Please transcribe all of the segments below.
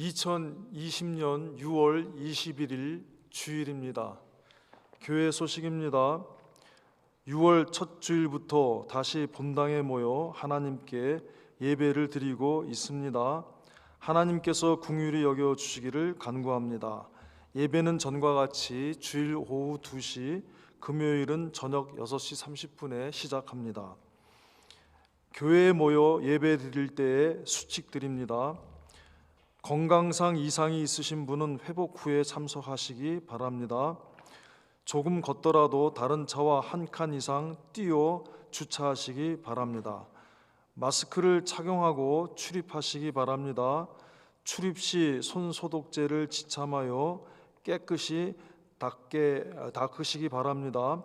2020년 6월 21일 주일입니다. 교회 소식입니다. 6월 첫 주일부터 다시 본당에 모여 하나님께 예배를 드리고 있습니다. 하나님께서 긍휼히 여겨 주시기를 간구합니다. 예배는 전과 같이 주일 오후 2시, 금요일은 저녁 6시 30분에 시작합니다. 교회에 모여 예배 드릴 때에 수칙드립니다. 건강상 이상이 있으신 분은 회복 후에 참석하시기 바랍니다. 조금 걷더라도 다른 차와 한 칸 이상 띄워 주차하시기 바랍니다. 마스크를 착용하고 출입하시기 바랍니다. 출입 시 손 소독제를 지참하여 깨끗이 닦으시기 바랍니다.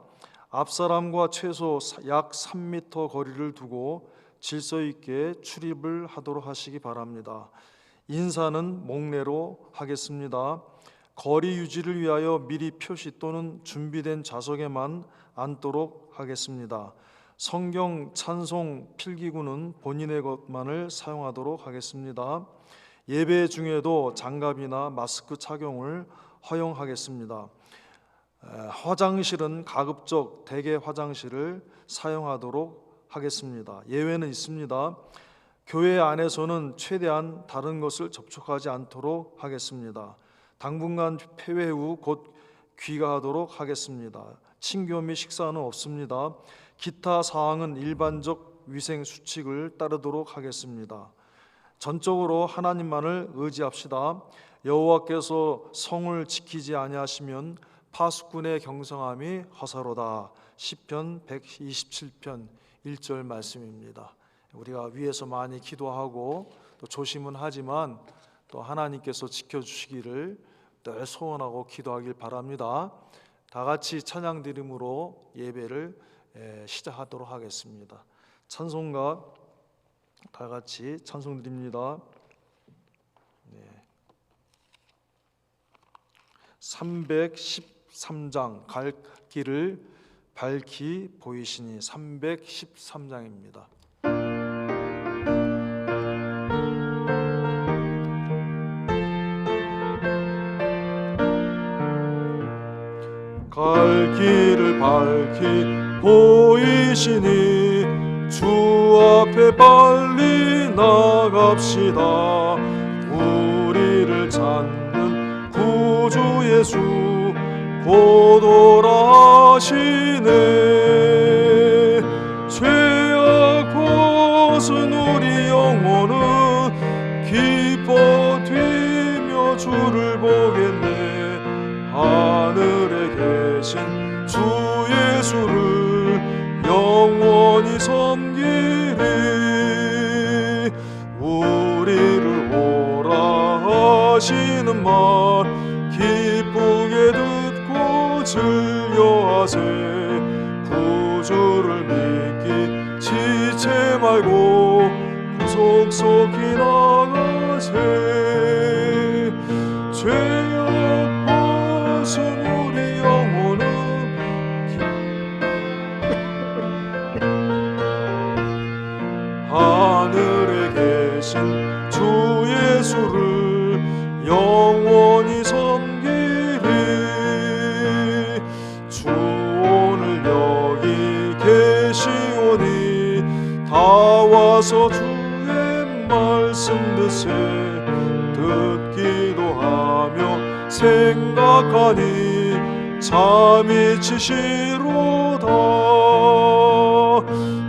앞사람과 최소 약 3m 거리를 두고 질서 있게 출입을 하도록 하시기 바랍니다. 인사는 목례로 하겠습니다. 거리 유지를 위하여 미리 표시 또는 준비된 좌석에만 앉도록 하겠습니다. 성경, 찬송, 필기구는 본인의 것만을 사용하도록 하겠습니다. 예배 중에도 장갑이나 마스크 착용을 허용하겠습니다. 화장실은 가급적 대개 화장실을 사용하도록 하겠습니다. 예외는 있습니다. 교회 안에서는 최대한 다른 것을 접촉하지 않도록 하겠습니다. 당분간 폐회 후 곧 귀가하도록 하겠습니다. 친교 및 식사는 없습니다. 기타 사항은 일반적 위생 수칙을 따르도록 하겠습니다. 전적으로 하나님만을 의지합시다. 여호와께서 성을 지키지 아니하시면 파수꾼의 경성함이 허사로다. 시편 127편 1절 말씀입니다. 우리가 위에서 많이 기도하고 또 조심은 하지만 또 하나님께서 지켜주시기를 늘 소원하고 기도하길 바랍니다. 다 같이 찬양 드림으로 예배를 시작하도록 하겠습니다. 찬송가 다 같이 찬송 드립니다. 313장 갈 길을 밝히 보이시니 313장입니다. 갈 길을 밝히 보이시니 주 앞에 빨리 나갑시다. 우리를 찾는 구주 예수 곧 오라시네. 죄악 벗은 우리 영혼은 기뻐 뛰며 주를 보겠네. 하늘에 계신 주 예수를 영원히 섬기리. 우리를 오라 하시는 말 기쁘게 듣고 즐겨하세. 구주를 믿기 지체 말고 구속속히 나가세. 죄악 벗은 우리 영혼은 하늘에 계신 주 예수를 영원히 섬기리. 주 오늘 여기 계시오니 다 와서 주의 말씀 듣세. 듣기도 하며 생각하니 잠이 치시로다.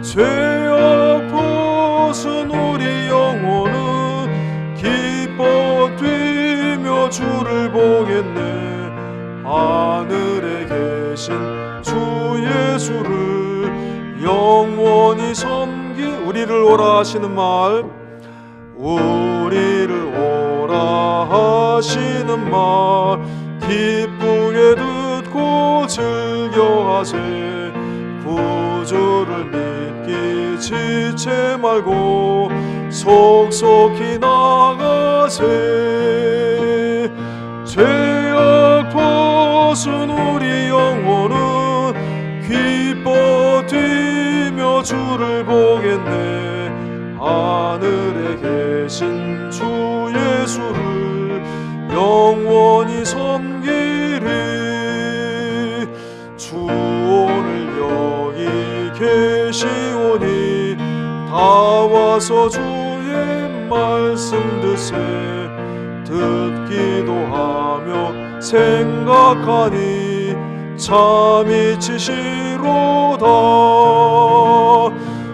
죄악 벗은 우리 영혼은 기뻐 뛰며 주를 보겠네. 하늘에 계신 주 예수를 영원히 섬기. 우리를 오라 하시는 말, 우리를 오라 하시는 말 기쁘게 듣고 즐겨하세. 구주를 믿기 지체 말고 속속히 나가세. 죄악 벗은 우리 영혼은 기뻐 뛰며 주를 보겠네. 하늘에 계신 주 예수를 계시오니 다 와서 주의 말씀 드세 듣기도 하며 생각하니 참 이치시로다.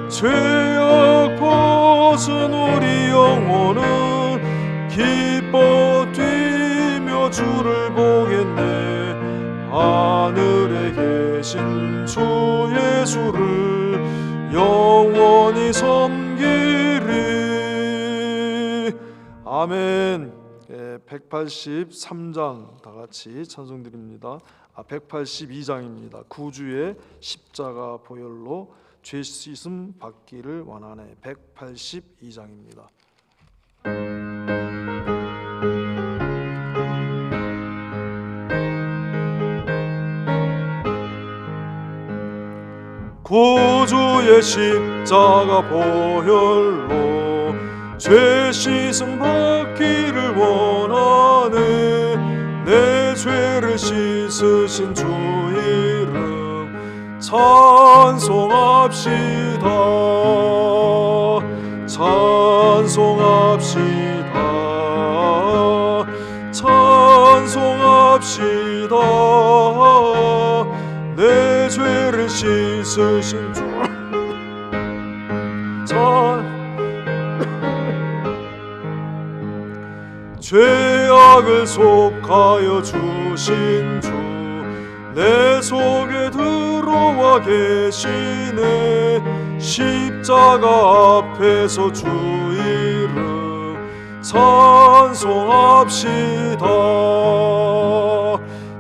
죄악 벗은 우리 영혼은 기뻐 뛰며 주를 보겠네. 하늘에 계신 주 예수를 영원히 섬기리. 아멘. 183장 다 같이 찬송 드립니다. 182장입니다. 구주의 십자가 보혈로 죄 씻음 받기를 원하네. 182장입니다. 구주의 십자가 보혈로 죄 씻음 받기를 원하네. 내 죄를 씻으신 주 이름 찬송합시다. 찬송합시다. 찬송합시다. 내 죄를 씻으신 주 죄악을 속하여 주신 주 내 속에 들어와 계시네. 십자가 앞에서 주 이름 찬송합시다.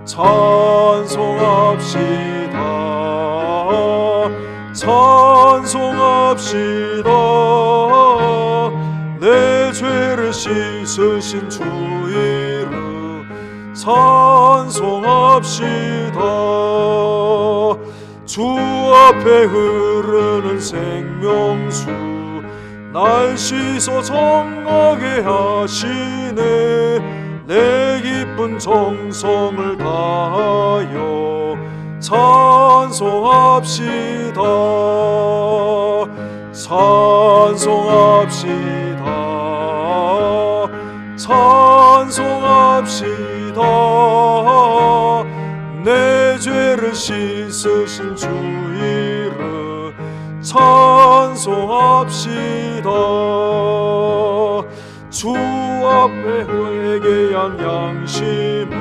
찬송합시다. 찬송합시다. 내 죄를 씻으신 주 이름 찬송합시다. 주 앞에 흐르는 생명수 날 씻어 정하게 하시네. 내 기쁜 정성을 다하여 찬송합시다. 찬송합시다. 찬송합시다. 내 죄를 씻으신 주 이름 찬송합시다. 주 앞에 회개한 양심은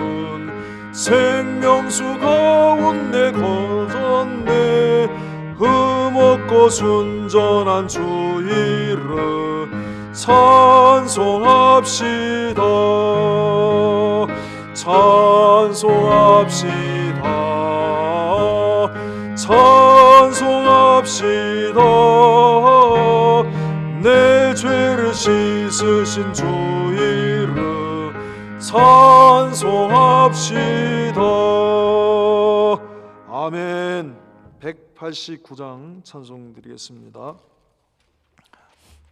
생명수 가운데 거졌네. 흠없고 순전한 주 이름 찬송합시다. 찬송합시다. 찬송합시다. 내 죄를 씻으신 주 이름 찬송합시다. 아멘. 189장 찬송 드리겠습니다.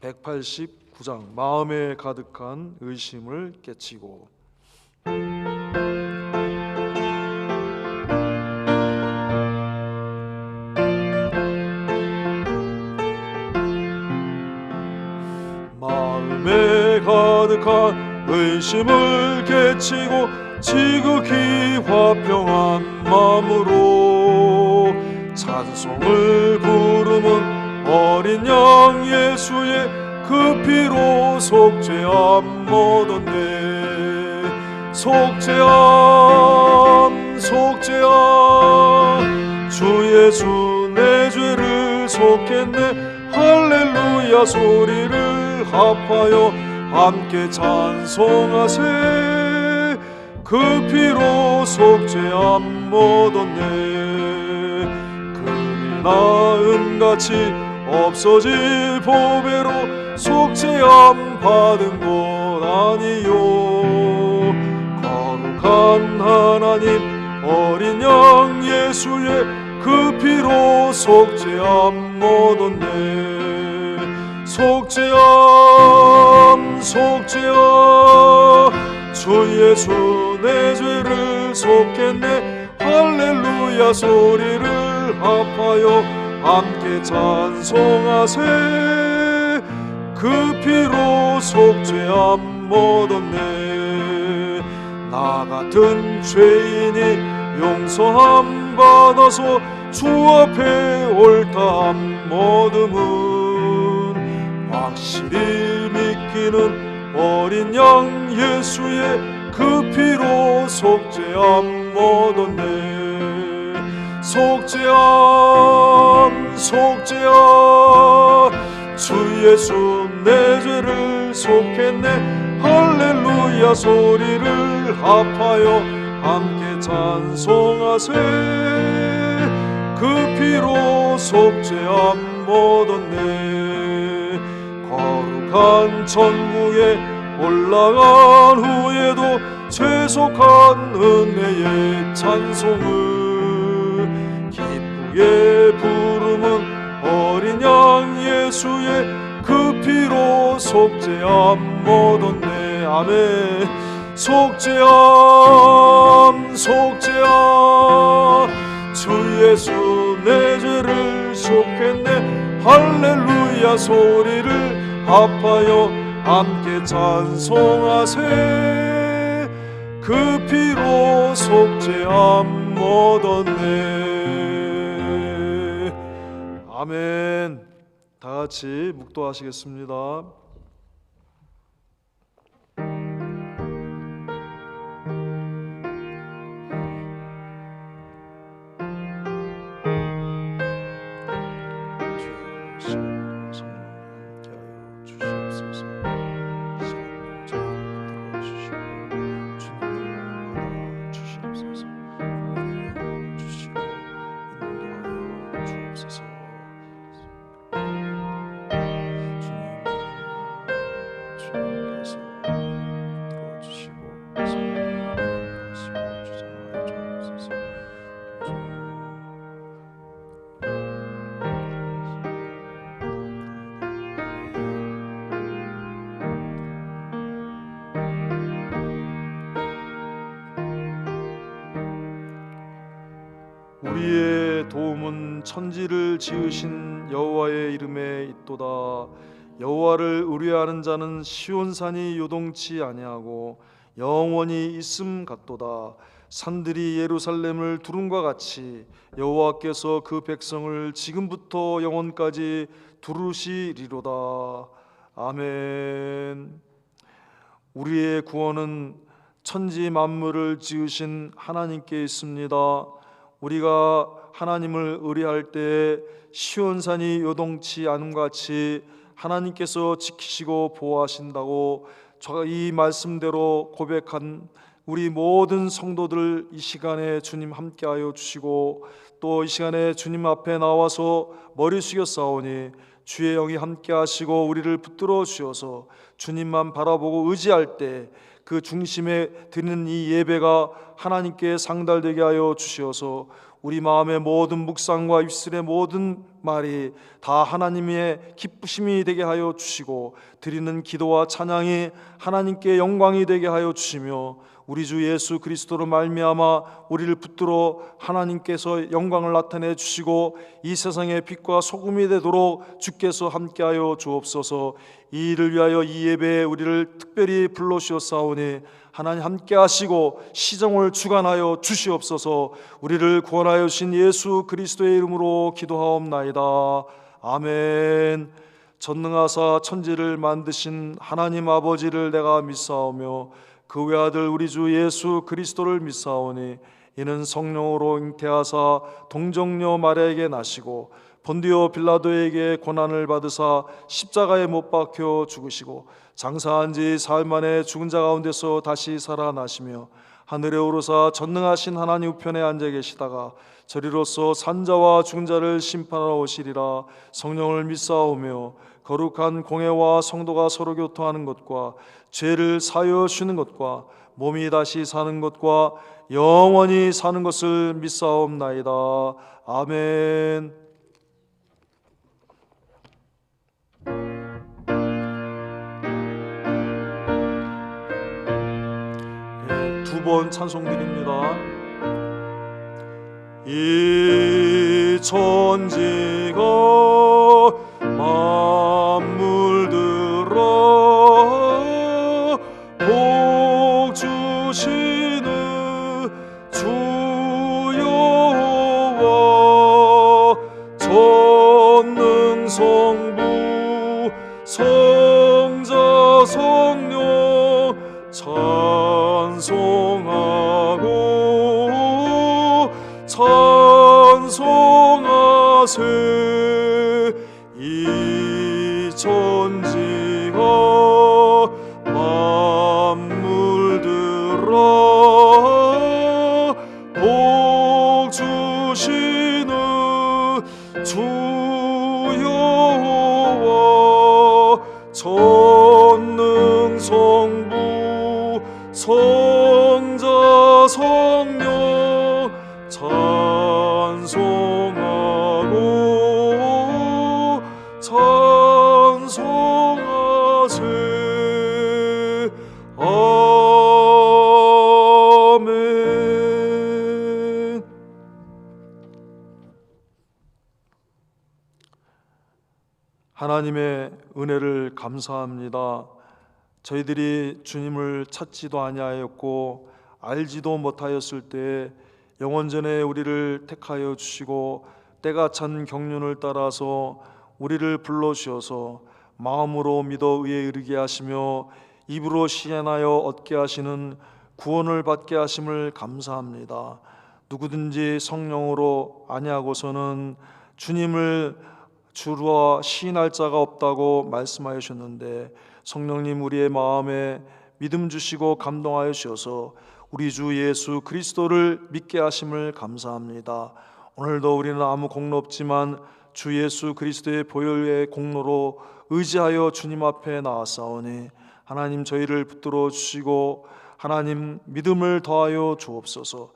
189장 마음에 가득한 의심을 깨치고. 마음에 가득한 의심을 깨치고 지극히 화평한 마음으로 찬송을 부르면 어린 양 예수의 그 피로 속죄함 얻었네. 속죄함 속죄함 주 예수 내 죄를 속했네. 할렐루야 소리를 합하여 함께 찬송하세. 그 피로 속죄함 얻었네. 금이 나은같이 없어질 보배로 속죄함 받은 것 아니요. 거룩한 하나님 어린 양 예수의 그 피로 속죄함 얻었네. 속죄함 속죄함 주 예수 내 죄를 속했네. 할렐루야 소리를 합하여 함께 찬송하세. 그 피로 속죄함 얻었네. 나 같은 죄인이 용서함 받아서 주 앞에 옳다함 얻음은 확실히 믿기는 어린 양 예수의 그 피로 속죄함 얻었네. 속죄함 속죄함 주 예수 내 죄를 속했네. 할렐루야 소리를 합하여 함께 찬송하세. 그 피로 속죄함 얻었네. 거룩한 천국에 올라간 후에도 죄속한 은혜의 찬송을 기쁘게 부르는 어린 양 예수의 그 피로 속죄함 얻었네. 아멘. 속죄함 속죄함 주 예수 내 죄를 속했네. 할렐루야 소리를 합하여 함께 찬송하세. 그 피로 속죄함 얻었네. 아멘. 다 같이 묵도하시겠습니다. 우리의 도움은 천지를 지으신 여호와의 이름에 있도다. 여호와를 의뢰하는 자는 시온산이 요동치 아니하고 영원히 있음 같도다. 산들이 예루살렘을 두름과 같이 여호와께서 그 백성을 지금부터 영원까지 두르시리로다. 아멘. 우리의 구원은 천지 만물을 지으신 하나님께 있습니다. 우리가 하나님을 의뢰할 때 시온산이 요동치 않음과 같이 하나님께서 지키시고 보호하신다고 이 말씀대로 고백한 우리 모든 성도들 이 시간에 주님 함께하여 주시고 또 이 시간에 주님 앞에 나와서 머리 숙여 싸우니 주의 영이 함께하시고 우리를 붙들어 주셔서 주님만 바라보고 의지할 때 그 중심에 드리는 이 예배가 하나님께 상달되게 하여 주시어서 우리 마음의 모든 묵상과 입술의 모든 말이 다 하나님의 기쁘심이 되게 하여 주시고 드리는 기도와 찬양이 하나님께 영광이 되게 하여 주시며 우리 주 예수 그리스도로 말미암아 우리를 붙들어 하나님께서 영광을 나타내 주시고 이 세상의 빛과 소금이 되도록 주께서 함께하여 주옵소서. 이 일을 위하여 이 예배에 우리를 특별히 불러주셨사오니 하나님 함께하시고 시정을 주관하여 주시옵소서. 우리를 구원하여 주신 예수 그리스도의 이름으로 기도하옵나이다. 아멘. 전능하사 천지를 만드신 하나님 아버지를 내가 믿사오며 그 외아들 우리 주 예수 그리스도를 믿사오니 이는 성령으로 잉태하사 동정녀 마리아에게 나시고 본디오 빌라도에게 고난을 받으사 십자가에 못 박혀 죽으시고 장사한 지 사흘 만에 죽은 자 가운데서 다시 살아나시며 하늘에 오르사 전능하신 하나님 우편에 앉아 계시다가 저리로서 산자와 죽은 자를 심판하러 오시리라. 성령을 믿사오며 거룩한 공회와 성도가 서로 교통하는 것과 죄를 사하여 주는 것과 몸이 다시 사는 것과 영원히 사는 것을 믿사옵나이다. 아멘. 두 번 찬송 드립니다. 이 천지가 만물들아 복 주시는 주 여호와 전능성부 성자 성령 찬송하고 찬송하세. 이 천지가 만물들아 복 주시는 주 여호와 전능성부 성자 성령 찬송하고 찬송하세. 아멘. 하나님의 은혜를 감사합니다. 저희들이 주님을 찾지도 아니하였고 알지도 못하였을 때 영원전에 우리를 택하여 주시고 때가 찬 경륜을 따라서 우리를 불러주셔서 마음으로 믿어 의에 이르게 하시며 입으로 시인하여 얻게 하시는 구원을 받게 하심을 감사합니다. 누구든지 성령으로 아니하고서는 주님을 주로 시인할 자가 없다고 말씀하셨는데, 성령님 우리의 마음에 믿음 주시고 감동하여 주셔서 우리 주 예수 그리스도를 믿게 하심을 감사합니다. 오늘도 우리는 아무 공로 없지만 주 예수 그리스도의 보혈의 공로로 의지하여 주님 앞에 나아싸우니 하나님 저희를 붙들어 주시고 하나님 믿음을 더하여 주옵소서.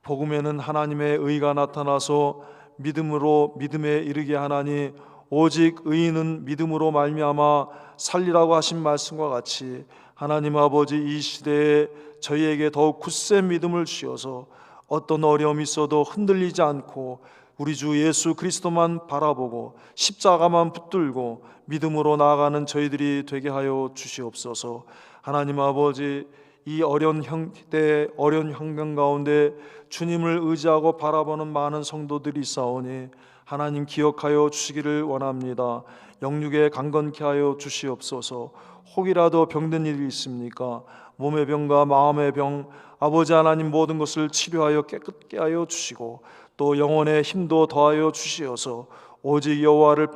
복음에는 하나님의 의가 나타나서 믿음으로 믿음에 이르게 하나니 오직 의인은 믿음으로 말미암아 살리라고 하신 말씀과 같이 하나님 아버지 이 시대에 저희에게 더욱 굳센 믿음을 주셔서 어떤 어려움이 있어도 흔들리지 않고 우리 주 예수 그리스도만 바라보고 십자가만 붙들고 믿음으로 나아가는 저희들이 되게 하여 주시옵소서. 하나님 아버지 이 어려운 형때 어려운 환경 가운데 주님을 의지하고 바라보는 많은 성도들이 있사오니 하나님 기억하여 주시기를 원합니다. 영육에 강건케 하여 주시옵소서. 혹이라도 병든 일이 있습니까? 몸의 병과 마음의 병 아버지 하나님 모든 것을 치료하여 깨끗게 하여 주시고 또 영혼의 힘도 더하여 주시어서 오직 여호와를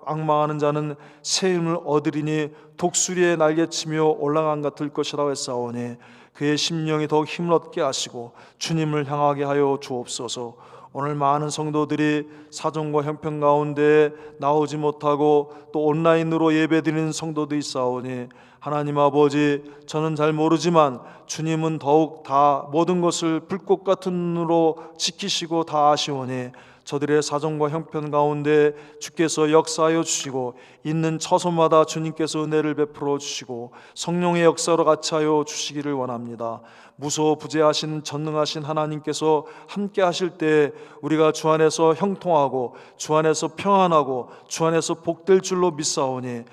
앙망하는 자는 새 힘을 얻으리니 독수리의 날개치며 올라간 같을 것이라고 했사오니 그의 심령이 더욱 힘을 얻게 하시고 주님을 향하게 하여 주옵소서. 오늘 많은 성도들이 사정과 형편 가운데 나오지 못하고 또 온라인으로 예배드리는 성도도 있사오니 하나님 아버지 저는 잘 모르지만 주님은 더욱 다 모든 것을 불꽃 같은 눈으로 지키시고 다 아시오니 저들의 사정과 형편 가운데 주께서 역사하여 주시고 있는 처소마다 주님께서 은혜를 베풀어 주시고 성령의 역사로 같이 하여 주시기를 원합니다. 무소부재하신 전능하신 하나님께서 함께 하실 때 우리가 주 안에서 형통하고 주 안에서 평안하고 주 안에서 복될 줄로 믿사오니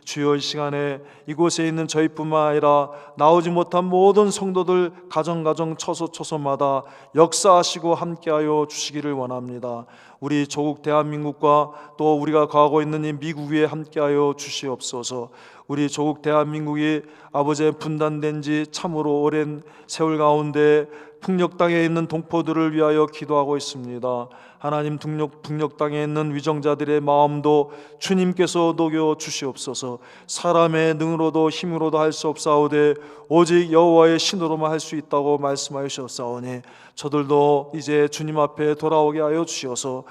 주여 이 시간에 이곳에 있는 저희뿐만 아니라 나오지 못한 모든 성도들 가정 처소마다 역사하시고 함께하여 주시기를 원합니다. 우리 조국 대한민국과 또 우리가 가고 있는 이 미국 위에 함께하여 주시옵소서. 우리 조국 대한민국이 아버지의 분단된 지 참으로 오랜 세월 가운데 북녘 땅에 있는 동포들을 위하여 기도하고 있습니다. 하나님 북녘 땅에 있는 위정자들의 마음도 주님께서 녹여 주시옵소서. 사람의 능으로도 힘으로도 할 수 없사오되 오직 여호와의 신으로만 할 수 있다고 말씀하셨사오니 저들도 이제 주님 앞에 돌아오게 하여 주시어서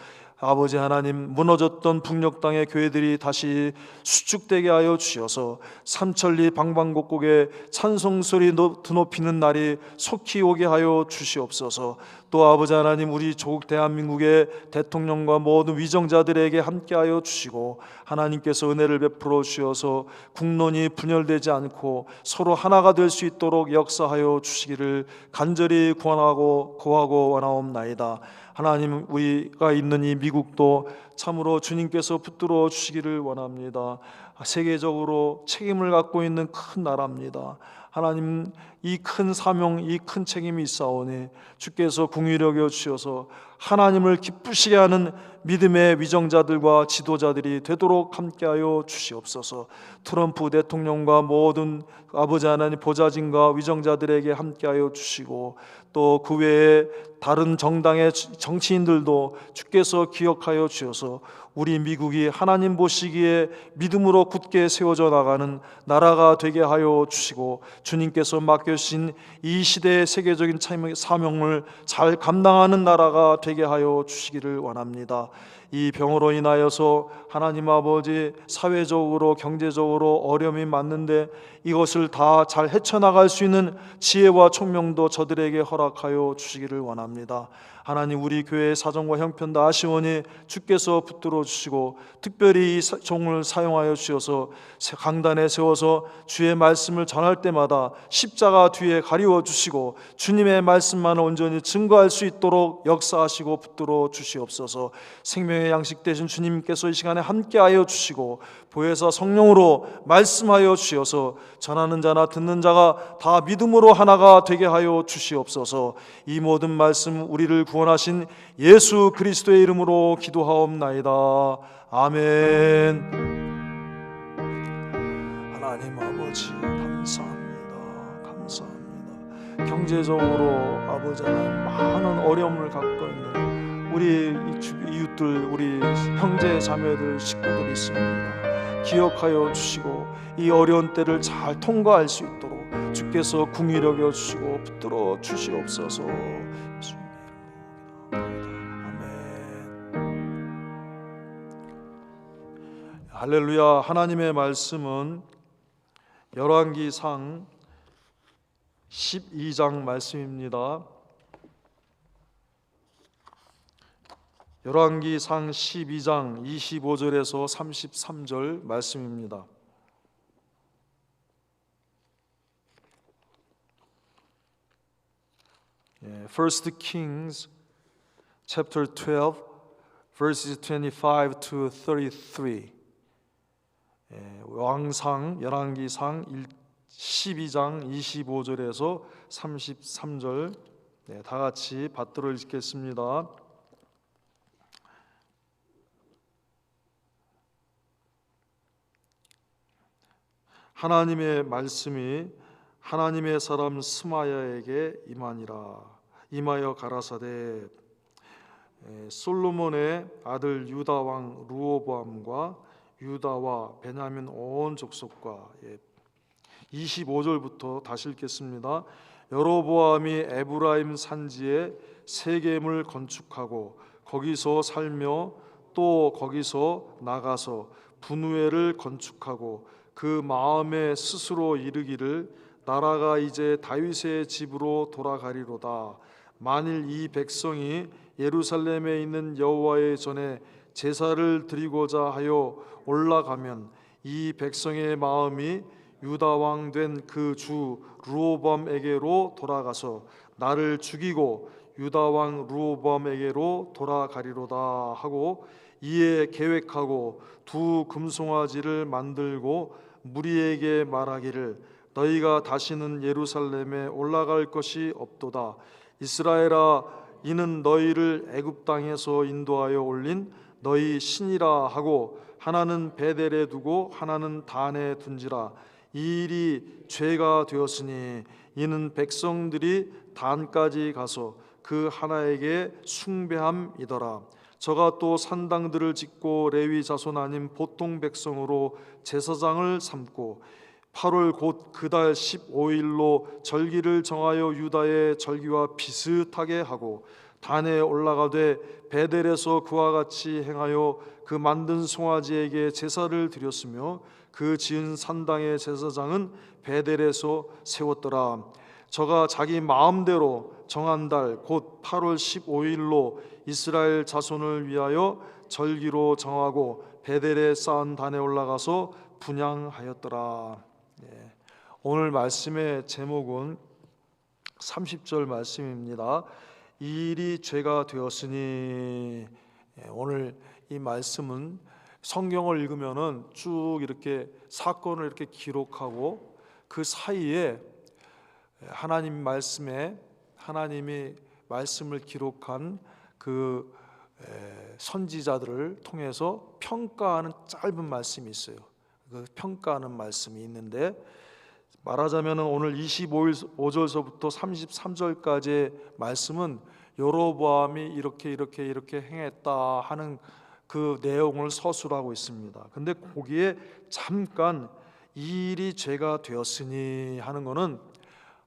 아버지 하나님 무너졌던 북녘 땅의 교회들이 다시 수축되게 하여 주셔서 삼천리 방방곡곡에 찬송소리 드높이는 날이 속히 오게 하여 주시옵소서. 또 아버지 하나님, 우리 조국 대한민국의 대통령과 모든 위정자들에게 함께하여 주시고 하나님께서 은혜를 베풀어 주셔서 국론이 분열되지 않고 서로 하나가 될 수 있도록 역사하여 주시기를 간절히 구하고 원하옵나이다. 하나님, 우리가 있는 이 미국도 참으로 주님께서 붙들어 주시기를 원합니다. 세계적으로 책임을 갖고 있는 큰 나라입니다. 하나님, 이 큰 사명, 이 큰 책임이 있사오니 주께서 긍휼히 여겨 주셔서 하나님을 기쁘시게 하는 믿음의 위정자들과 지도자들이 되도록 함께하여 주시옵소서. 트럼프 대통령과 모든 아버지 하나님 보좌진과 위정자들에게 함께하여 주시고 또 그 외에 다른 정당의 정치인들도 주께서 기억하여 주셔서 우리 미국이 하나님 보시기에 믿음으로 굳게 세워져 나가는 나라가 되게 하여 주시고 주님께서 맡겨주신 이 시대의 세계적인 사명을 잘 감당하는 나라가 되게 하여 주시기를 원합니다. 이 병으로 인하여서 하나님 아버지 사회적으로 경제적으로 어려움이 많은데 이것을 다 잘 헤쳐나갈 수 있는 지혜와 총명도 저들에게 허락하여 주시기를 원합니다. 하나님, 우리 교회의 사정과 형편 다 아시오니 주께서 붙들어 주시고 특별히 이 종을 사용하여 주셔서 강단에 세워서 주의 말씀을 전할 때마다 십자가 뒤에 가리워 주시고 주님의 말씀만을 온전히 증거할 수 있도록 역사하시고 붙들어 주시옵소서. 생명의 양식 되신 주님께서 이 시간에 함께하여 주시고 보혜사 성령으로 말씀하여 주셔서 전하는 자나 듣는 자가 다 믿음으로 하나가 되게 하여 주시옵소서. 이 모든 말씀 우리를 구원하신 예수 그리스도의 이름으로 기도하옵나이다. 아멘. 하나님 아버지 감사합니다. 경제적으로 아버지 하나님 많은 어려움을 갖고 있는 우리 이웃들, 우리 형제 자매들, 식구들이 있습니다. 기억하여 주시고 이 어려운 때를 잘 통과할 수 있도록 주께서 긍휼히 여겨 주시고 붙들어 주시옵소서. 할렐루야. 하나님의 말씀은 열왕기상 12장 말씀입니다. 열왕기상 12장 25절에서 33절 말씀입니다. First Kings chapter 12 verses 25 to 33. 왕상 열왕기상 12장 25절에서 33절 다 같이 받들어 읽겠습니다. 하나님의 말씀이 하나님의 사람 스마야에게 임하여 가라사대 솔로몬의 아들 유다 왕 르호보암과 유다와 베냐민 온 족속과 25절부터 다시 읽겠습니다. 여로보암이 에브라임 산지에 세겜을 건축하고 거기서 살며 또 거기서 나가서 분우엘을 건축하고 그 마음에 스스로 이르기를 나라가 이제 다윗의 집으로 돌아가리로다. 만일 이 백성이 예루살렘에 있는 여호와의 전에 제사를 드리고자 하여 올라가면 이 백성의 마음이 유다 왕 된 그 주 르호보암에게로 돌아가서 나를 죽이고 유다 왕 르호보암에게로 돌아가리로다 하고 이에 계획하고 두 금송아지를 만들고 무리에게 말하기를 너희가 다시는 예루살렘에 올라갈 것이 없도다. 이스라엘아, 이는 너희를 애굽 땅에서 인도하여 올린 너희 신이라 하고 하나는 베델에 두고 하나는 단에 둔지라. 이 일이 죄가 되었으니 이는 백성들이 단까지 가서 그 하나에게 숭배함이더라. 저가 또 산당들을 짓고 레위 자손 아닌 보통 백성으로 제사장을 삼고 8월 곧 그달 15일로 절기를 정하여 유다의 절기와 비슷하게 하고 단에 올라가되 베델에서 그와 같이 행하여 그 만든 송아지에게 제사를 드렸으며 그 지은 산당의 제사장은 베델에서 세웠더라. 저가 자기 마음대로 정한 달 곧 8월 15일로 이스라엘 자손을 위하여 절기로 정하고 베델에 쌓은 단에 올라가서 분향하였더라. 오늘 말씀의 제목은 30절 말씀입니다. 이 일이 죄가 되었으니. 오늘 이 말씀은 성경을 읽으면은 쭉 이렇게 사건을 이렇게 기록하고 그 사이에 하나님 말씀에 하나님이 말씀을 기록한 그 선지자들을 통해서 평가하는 짧은 말씀이 있어요. 그 평가하는 말씀이 있는데, 말하자면 오늘 25절서부터 33절까지의 말씀은 여로보암이 이렇게 행했다 하는 그 내용을 서술하고 있습니다. 근데 거기에 잠깐 이 일이 죄가 되었으니 하는 것은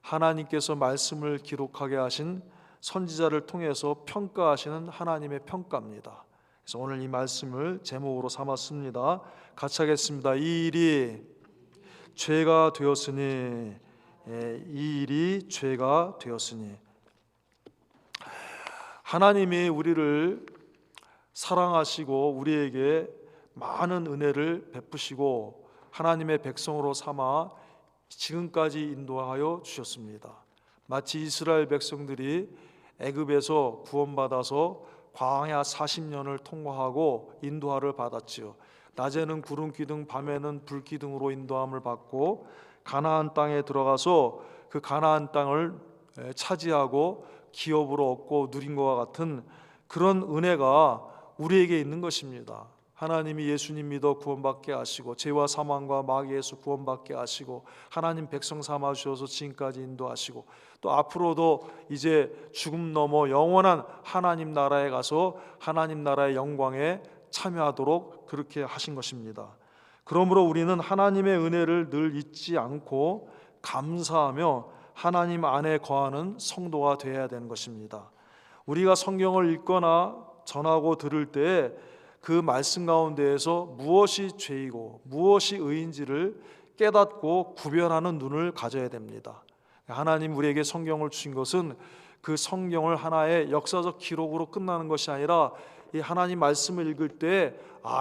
하나님께서 말씀을 기록하게 하신 선지자를 통해서 평가하시는 하나님의 평가입니다. 그래서 오늘 이 말씀을 제목으로 삼았습니다. 같이 하겠습니다. 이 일이 죄가 되었으니. 이 일이 죄가 되었으니. 하나님이 우리를 사랑하시고 우리에게 많은 은혜를 베푸시고 하나님의 백성으로 삼아 지금까지 인도하여 주셨습니다. 마치 이스라엘 백성들이 애굽에서 구원받아서 광야 40년을 통과하고 인도하를 받았지요. 낮에는 구름 기둥, 밤에는 불 기둥으로 인도함을 받고 가나안 땅에 들어가서 그 가나안 땅을 차지하고 기업으로 얻고 누린 것과 같은 그런 은혜가 우리에게 있는 것입니다. 하나님이 예수님 믿어 구원받게 하시고 죄와 사망과 마귀에서 구원받게 하시고 하나님 백성 삼아 주셔서 지금까지 인도하시고 또 앞으로도 이제 죽음 넘어 영원한 하나님 나라에 가서 하나님 나라의 영광에 참여하도록 그렇게 하신 것입니다. 그러므로 우리는 하나님의 은혜를 늘 잊지 않고 감사하며 하나님 안에 거하는 성도가 되어야 되는 것입니다. 우리가 성경을 읽거나 전하고 들을 때 그 말씀 가운데에서 무엇이 죄이고 무엇이 의인지를 깨닫고 구별하는 눈을 가져야 됩니다. 하나님 우리에게 성경을 주신 것은 그 성경을 하나의 역사적 기록으로 끝나는 것이 아니라 이 하나님 말씀을 읽을 때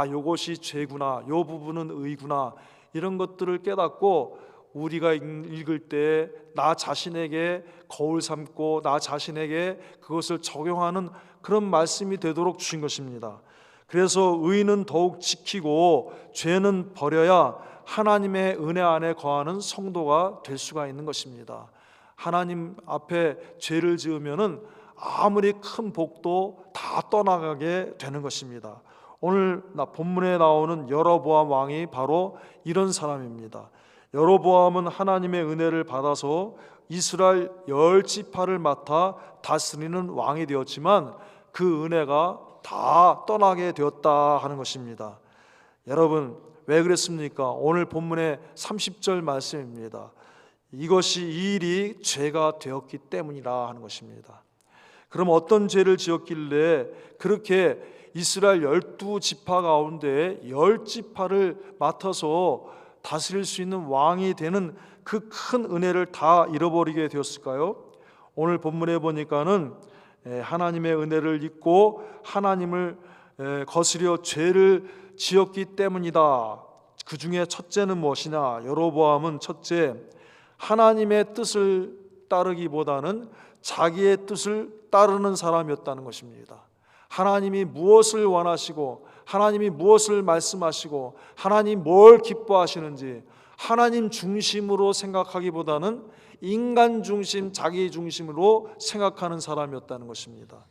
요것이 죄구나, 요 부분은 의구나, 이런 것들을 깨닫고 우리가 읽을 때 나 자신에게 거울 삼고 나 자신에게 그것을 적용하는 그런 말씀이 되도록 주신 것입니다. 그래서 의는 더욱 지키고 죄는 버려야 하나님의 은혜 안에 거하는 성도가 될 수가 있는 것입니다. 하나님 앞에 죄를 지으면은 아무리 큰 복도 다 떠나가게 되는 것입니다. 오늘 본문에 나오는 여로보암 왕이 바로 이런 사람입니다. 여로보암은 하나님의 은혜를 받아서 이스라엘 10지파를 맡아 다스리는 왕이 되었지만 그 은혜가 다 떠나게 되었다 하는 것입니다. 여러분 왜 그랬습니까? 오늘 본문의 30절 말씀입니다. 이것이 이 일이 죄가 되었기 때문이라 하는 것입니다. 그럼 어떤 죄를 지었길래 그렇게 이스라엘 12지파 가운데 10지파를 맡아서 다스릴 수 있는 왕이 되는 그 큰 은혜를 다 잃어버리게 되었을까요? 오늘 본문에 보니까는 하나님의 은혜를 잊고 하나님을 거스려 죄를 지었기 때문이다. 그 중에 첫째는 무엇이냐? 여로보암은 첫째, 하나님의 뜻을 따르기보다는 자기의 뜻을 따르는 사람이었다는 것입니다. 하나님이 무엇을 원하시고 하나님이 무엇을 말씀하시고 하나님 뭘 기뻐하시는지 하나님 중심으로 생각하기보다는 인간 중심, 자기 중심으로 생각하는 사람이었다는 것입니다.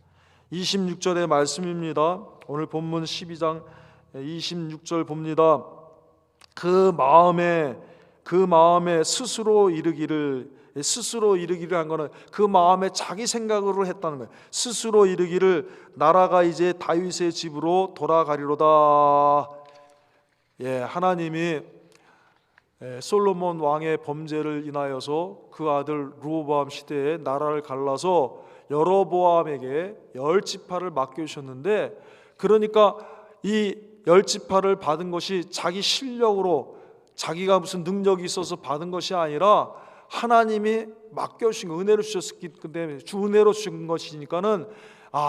26절의 말씀입니다. 오늘 본문 12장 26절 봅니다. 그 마음에 스스로 이르기를 한 거는 그 마음에 자기 생각으로 했다는 거예요. 스스로 이르기를 나라가 이제 다윗의 집으로 돌아가리로다. 하나님이 솔로몬 왕의 범죄를 인하여서 그 아들 르호보암 시대에 나라를 갈라서 여로보암에게 10지파를 맡겨주셨는데, 그러니까 이 10지파를 받은 것이 자기 실력으로 자기가 무슨 능력이 있어서 받은 것이 아니라 하나님이 맡겨주신 거, 은혜로 주셨기 때문에 주 은혜로 주신 것이니까는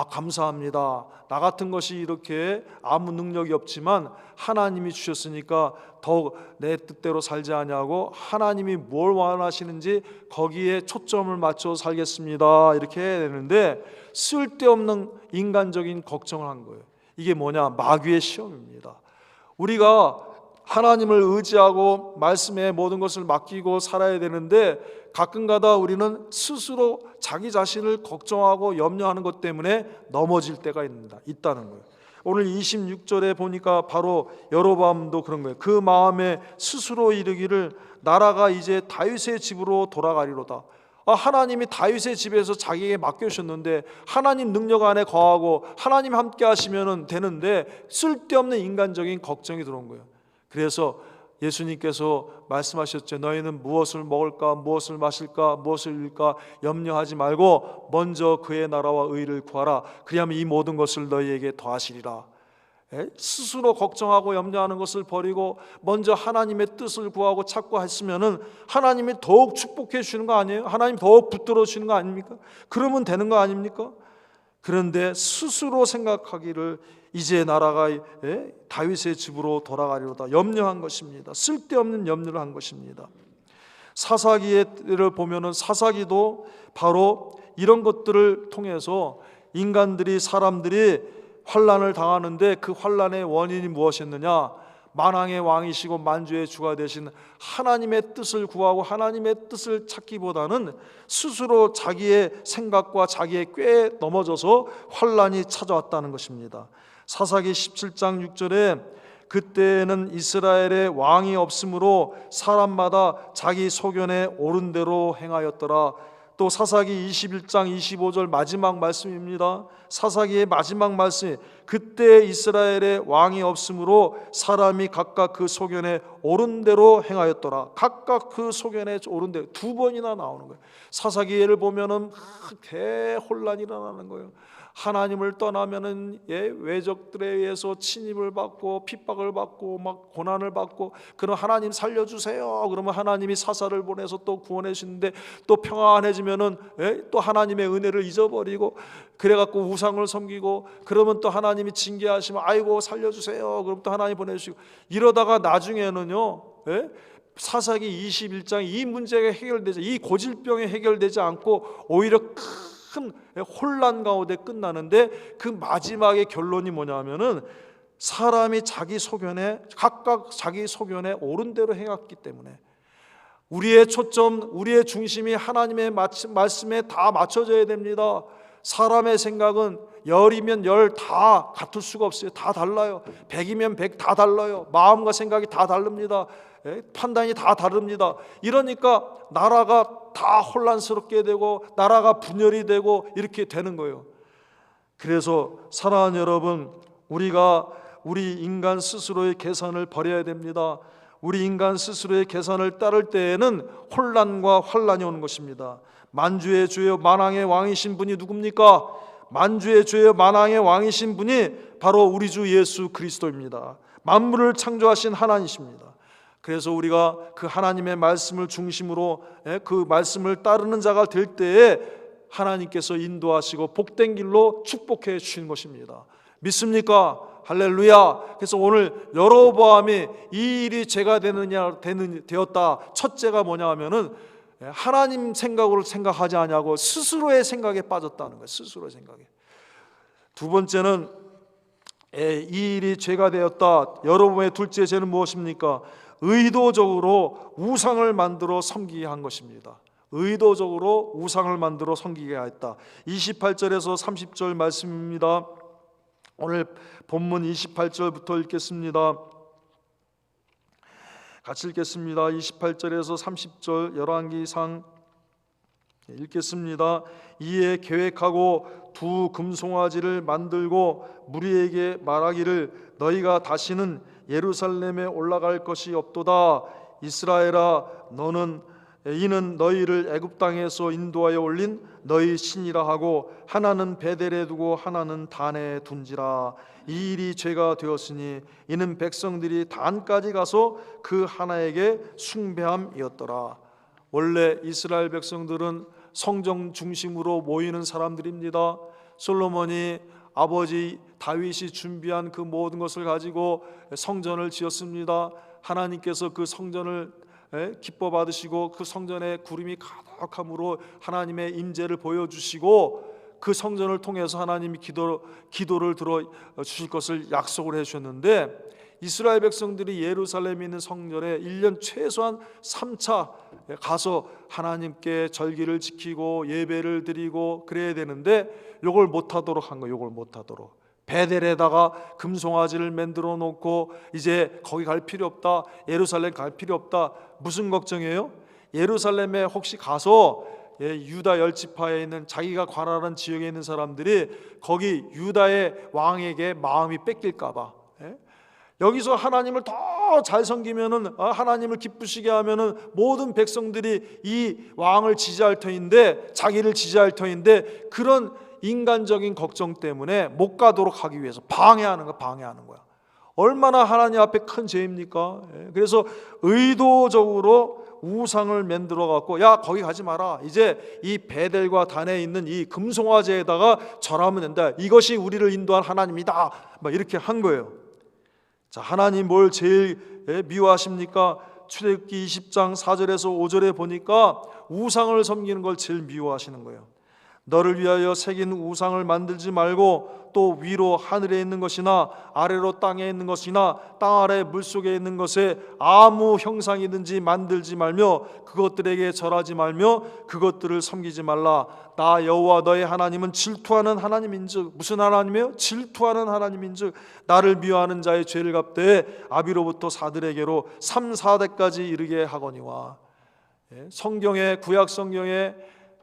감사합니다. 나 같은 것이 이렇게 아무 능력이 없지만 하나님이 주셨으니까 더욱 내 뜻대로 살지 아니하고 하나님이 뭘 원하시는지 거기에 초점을 맞춰 살겠습니다. 이렇게 해야 되는데 쓸데없는 인간적인 걱정을 한 거예요. 이게 뭐냐? 마귀의 시험입니다. 우리가 하나님을 의지하고 말씀에 모든 것을 맡기고 살아야 되는데 가끔가다 우리는 스스로 자기 자신을 걱정하고 염려하는 것 때문에 넘어질 때가 있다는 거예요. 오늘 26절에 보니까 바로 여로보암도 그런 거예요. 그 마음에 스스로 이르기를 나라가 이제 다윗의 집으로 돌아가리로다. 하나님이 다윗의 집에서 자기에게 맡겨주셨는데 하나님 능력 안에 거하고 하나님 함께 하시면 되는데 쓸데없는 인간적인 걱정이 들어온 거예요. 그래서 예수님께서 말씀하셨죠. 너희는 무엇을 먹을까, 무엇을 마실까, 무엇을 입을까 염려하지 말고 먼저 그의 나라와 의를 구하라. 그리하면 이 모든 것을 너희에게 더하시리라. 스스로 걱정하고 염려하는 것을 버리고 먼저 하나님의 뜻을 구하고 찾고 했으면은 하나님이 더욱 축복해 주시는 거 아니에요? 하나님 더욱 붙들어 주시는 거 아닙니까? 그러면 되는 거 아닙니까? 그런데 스스로 생각하기를 이제 나라가 다윗의 집으로 돌아가리로다 염려한 것입니다. 쓸데없는 염려를 한 것입니다. 사사기를 보면은 사사기도 바로 이런 것들을 통해서 인간들이 사람들이 환난을 당하는데 그 환난의 원인이 무엇이었느냐? 만왕의 왕이시고 만주의 주가 되신 하나님의 뜻을 구하고 하나님의 뜻을 찾기보다는 스스로 자기의 생각과 자기의 꾀에 넘어져서 환난이 찾아왔다는 것입니다. 사사기 17장 6절에 그때는 이스라엘에 왕이 없으므로 사람마다 자기 소견에 옳은 대로 행하였더라. 또 사사기 21장 25절 마지막 말씀입니다. 사사기의 마지막 말씀, 그때 이스라엘에 왕이 없으므로 사람이 각각 그 소견에 옳은 대로 행하였더라. 각각 그 소견에 옳은 대로 두 번이나 나오는 거예요. 사사기를 보면은 대혼란이 일어나는 거예요. 하나님을 떠나면은 외적들에 의해서 침입을 받고 핍박을 받고 막 고난을 받고, 그럼 하나님 살려주세요. 그러면 하나님이 사사를 보내서 또 구원해 주시는데 또 평안해지면은 또 하나님의 은혜를 잊어버리고 그래갖고 우상을 섬기고, 그러면 또 하나님이 징계하시면 아이고 살려주세요. 그럼 또 하나님 보내주시고, 이러다가 나중에는요 사사기 21장 이 문제가 해결되지, 이 고질병이 해결되지 않고 오히려 큰 혼란 가운데 끝나는데 그 마지막의 결론이 뭐냐면은 사람이 자기 소견에 각각 자기 소견에 옳은 대로 행했기 때문에 우리의 초점, 우리의 중심이 하나님의 말씀에 다 맞춰져야 됩니다. 사람의 생각은 열이면 열 다 같을 수가 없어요. 다 달라요. 100이면 100 다 달라요. 마음과 생각이 다 다릅니다. 판단이 다 다릅니다. 이러니까 나라가 다 혼란스럽게 되고 나라가 분열이 되고 이렇게 되는 거예요. 그래서 사랑하는 여러분, 우리가 우리 인간 스스로의 계산을 버려야 됩니다. 우리 인간 스스로의 계산을 따를 때에는 혼란과 환란이 오는 것입니다. 만주의 주여 만왕의 왕이신 분이 누굽니까? 만주의 주여 만왕의 왕이신 분이 바로 우리 주 예수 그리스도입니다. 만물을 창조하신 하나님이십니다. 그래서 우리가 그 하나님의 말씀을 중심으로 그 말씀을 따르는 자가 될 때에 하나님께서 인도하시고 복된 길로 축복해 주시는 것입니다. 믿습니까? 할렐루야. 그래서 오늘 여로보암이 이 일이 죄가 되었다. 첫째가 뭐냐 하면은 하나님 생각으로 생각하지 않냐고 스스로의 생각에 빠졌다는 거예요. 스스로의 생각에. 두 번째는 이 일이 죄가 되었다. 여로보암의 둘째 죄는 무엇입니까? 의도적으로 우상을 만들어 섬기게 한 것입니다. 의도적으로 우상을 만들어 섬기게 했다. 28절에서 30절 말씀입니다. 오늘 본문 28절부터 읽겠습니다. 같이 읽겠습니다. 28절에서 30절 열왕기상 읽겠습니다. 이에 계획하고 두 금송아지를 만들고 무리에게 말하기를 너희가 다시는 예루살렘에 올라갈 것이 없도다. 이스라엘아, 이는 너희를 애굽 땅에서 인도하여 올린 너희 신이라 하고 하나는 베델에 두고 하나는 단에 둔지라. 이 일이 죄가 되었으니 이는 백성들이 단까지 가서 그 하나에게 숭배함이었더라. 원래 이스라엘 백성들은 성전 중심으로 모이는 사람들입니다. 솔로몬이 아버지 다윗이 준비한 그 모든 것을 가지고 성전을 지었습니다. 하나님께서 그 성전을 기뻐 받으시고 그 성전에 구름이 가득함으로 하나님의 임재를 보여주시고 그 성전을 통해서 하나님이 기도를 들어주실 것을 약속을 해주셨는데, 이스라엘 백성들이 예루살렘에 있는 성전에 1년 최소한 3차 가서 하나님께 절기를 지키고 예배를 드리고 그래야 되는데 이걸 못하도록 한 거예요. 이걸 못하도록 베델에다가 금송아지를 만들어 놓고 이제 거기 갈 필요 없다, 예루살렘 갈 필요 없다. 무슨 걱정이에요? 예루살렘에 혹시 가서 유다 열지파에 있는 자기가 관할하는 지역에 있는 사람들이 거기 유다의 왕에게 마음이 뺏길까 봐, 여기서 하나님을 더 잘 섬기면은, 하나님을 기쁘시게 하면은 모든 백성들이 이 왕을 지지할 터인데, 자기를 지지할 터인데, 그런 인간적인 걱정 때문에 못 가도록 하기 위해서 방해하는 거야. 얼마나 하나님 앞에 큰 죄입니까? 그래서 의도적으로 우상을 만들어 갖고, 야 거기 가지 마라, 이제 이 베델과 단에 있는 이 금송아지에다가 절하면 된다, 이것이 우리를 인도한 하나님이다, 막 이렇게 한 거예요. 자, 하나님 뭘 제일 미워하십니까? 출애굽기 20장 4절에서 5절에 보니까 우상을 섬기는 걸 제일 미워하시는 거예요. 너를 위하여 새긴 우상을 만들지 말고 또 위로 하늘에 있는 것이나 아래로 땅에 있는 것이나 땅 아래 물속에 있는 것에 아무 형상이든지 만들지 말며 그것들에게 절하지 말며 그것들을 섬기지 말라. 나 여호와 너의 하나님은 질투하는 하나님인즉. 무슨 하나님이에요? 질투하는 하나님인즉 나를 미워하는 자의 죄를 갚되 아비로부터 사들에게로 3, 4대까지 이르게 하거니와. 성경에, 구약 성경에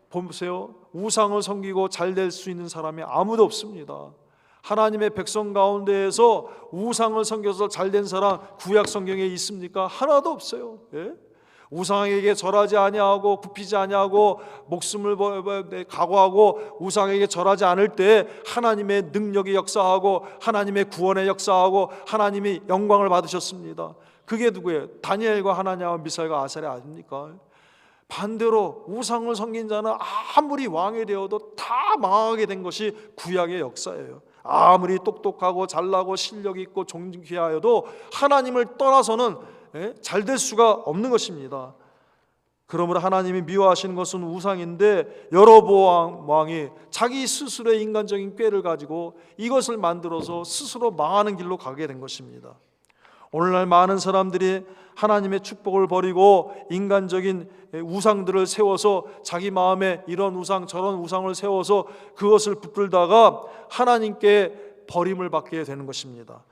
보세요. 우상을 섬기고 잘 될 수 있는 사람이 아무도 없습니다. 하나님의 백성 가운데에서 우상을 섬겨서 잘 된 사람 구약 성경에 있습니까? 하나도 없어요. 우상에게 절하지 아니하고 굽히지 아니하고 목숨을 각오하고 우상에게 절하지 않을 때 하나님의 능력이 역사하고 하나님의 구원의 역사하고 하나님이 영광을 받으셨습니다. 그게 누구예요? 다니엘과 하나냐와 미사엘과 아사랴 아닙니까? 반대로 우상을 섬긴 자는 아무리 왕이 되어도 다 망하게 된 것이 구약의 역사예요. 아무리 똑똑하고 잘나고 실력 있고 존귀하여도 하나님을 떠나서는 잘 될 수가 없는 것입니다. 그러므로 하나님이 미워하시는 것은 우상인데, 여로보암 왕이 자기 스스로의 인간적인 꾀를 가지고 이것을 만들어서 스스로 망하는 길로 가게 된 것입니다. 오늘날 많은 사람들이 하나님의 축복을 버리고 인간적인 우상들을 세워서 자기 마음에 이런 우상 저런 우상을 세워서 그것을 붙들다가 하나님께 버림을 받게 되는 것입니다.